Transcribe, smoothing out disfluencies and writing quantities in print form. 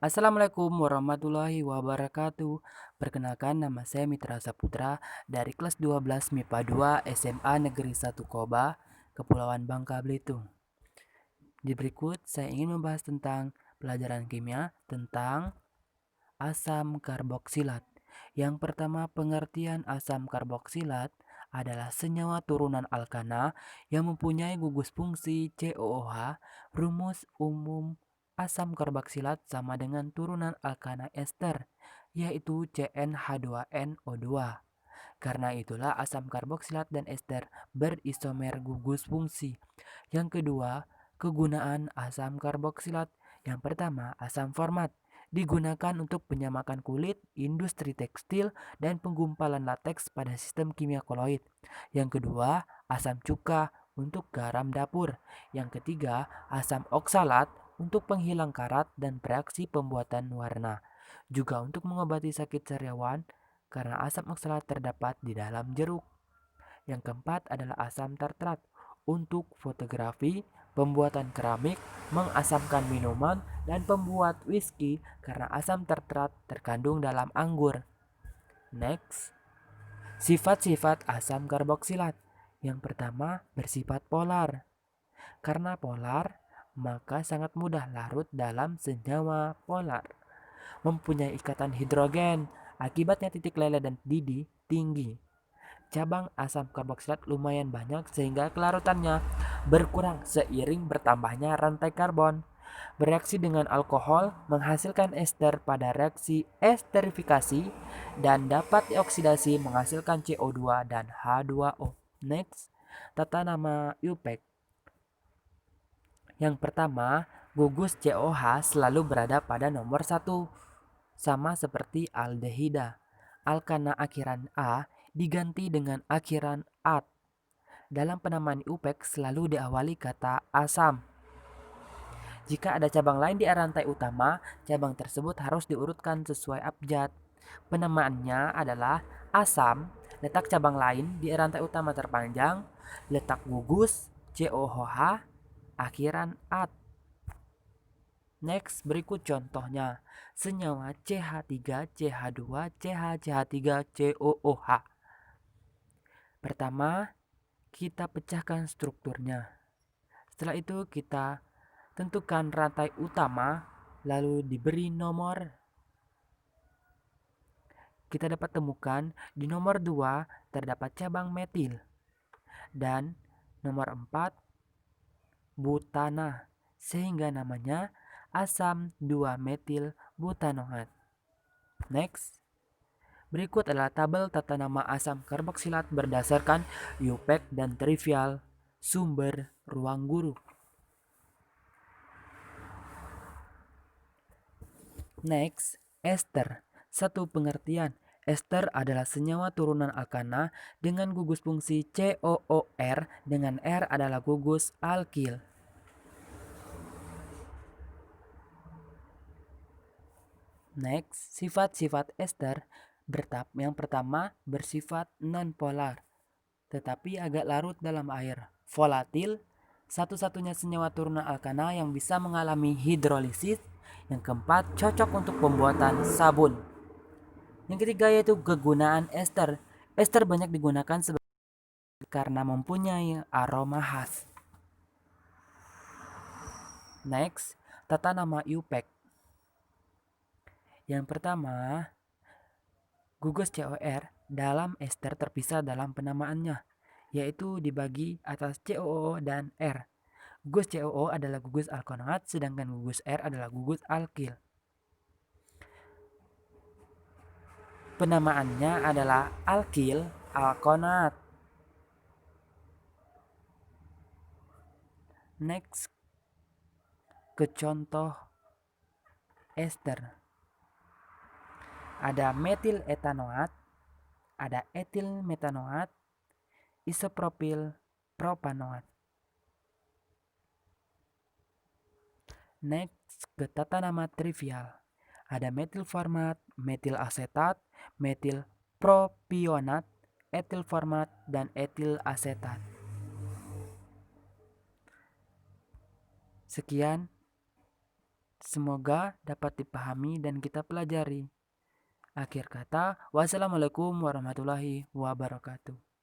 Assalamualaikum warahmatullahi wabarakatuh. Perkenalkan, nama saya Mitra Saputra dari kelas 12 MIPA 2 SMA Negeri 1 Koba, Kepulauan Bangka Belitung. Di berikut saya ingin membahas tentang pelajaran kimia tentang asam karboksilat. Yang pertama, pengertian asam karboksilat adalah senyawa turunan alkana yang mempunyai gugus fungsi COOH. Rumus umum asam karboksilat sama dengan turunan alkana ester, yaitu CnH2nO2. Karena itulah asam karboksilat dan ester berisomer gugus fungsi. Yang kedua, kegunaan asam karboksilat. Yang pertama, asam format digunakan untuk penyamakan kulit, industri tekstil, dan penggumpalan lateks pada sistem kimia koloid. Yang kedua, asam cuka untuk garam dapur. Yang ketiga, asam oksalat untuk penghilang karat dan reaksi pembuatan warna. Juga untuk mengobati sakit sariawan karena asam oksalat terdapat di dalam jeruk. Yang keempat adalah asam tartrat untuk fotografi, pembuatan keramik, mengasamkan minuman, dan pembuat whisky karena asam tartrat terkandung dalam anggur. Next, sifat-sifat asam karboksilat. Yang pertama, bersifat polar. Karena polar, maka sangat mudah larut dalam senyawa polar. Mempunyai ikatan hidrogen, akibatnya titik lele dan didih tinggi. Cabang asam karboksilat lumayan banyak sehingga kelarutannya berkurang seiring bertambahnya rantai karbon. Bereaksi dengan alkohol menghasilkan ester pada reaksi esterifikasi dan dapat dioksidasi menghasilkan CO2 dan H2O. Next, tata nama IUPAC. Yang pertama, gugus COH selalu berada pada nomor 1, sama seperti aldehida. Alkana akhiran A diganti dengan akhiran -at. Dalam penamaan IUPAC selalu diawali kata asam. Jika ada cabang lain di rantai utama, cabang tersebut harus diurutkan sesuai abjad. Penamaannya adalah asam, letak cabang lain di rantai utama terpanjang, letak gugus, COOH, akhiran -at. Next, berikut contohnya. Senyawa CH3, CH2, CH, CH3, COOH. Pertama, kita pecahkan strukturnya. Setelah itu kita tentukan rantai utama, lalu diberi nomor. Kita dapat temukan di nomor 2 terdapat cabang metil. Dan nomor 4 butana, sehingga namanya asam 2-metil butanoat. Next, berikut adalah tabel tata nama asam karboksilat berdasarkan IUPAC dan trivial sumber ruang guru. Next, ester. Satu pengertian. Ester adalah senyawa turunan alkana dengan gugus fungsi COOR dengan R adalah gugus alkil. Next, sifat-sifat ester. Yang pertama, bersifat non-polar, tetapi agak larut dalam air. Volatil, satu-satunya senyawa turunan alkana yang bisa mengalami hidrolisis. Yang keempat, cocok untuk pembuatan sabun. Yang ketiga yaitu kegunaan ester. Ester banyak digunakan karena mempunyai aroma khas. Next, tata nama IUPAC. Yang pertama, gugus COR dalam ester terpisah dalam penamaannya, yaitu dibagi atas COO dan R. Gugus COO adalah gugus alkonoat, sedangkan gugus R adalah gugus alkil. Penamaannya adalah alkil alkonaat. Next, ke contoh ester. Ada metil etanoat, ada etil metanoat, isopropil propanoat. Next, ke tata nama trivial. Ada metil format, metil asetat, metil propionat, etil format, dan etil asetat. Sekian, Semoga dapat dipahami dan kita pelajari. Akhir kata, wassalamualaikum warahmatullahi wabarakatuh.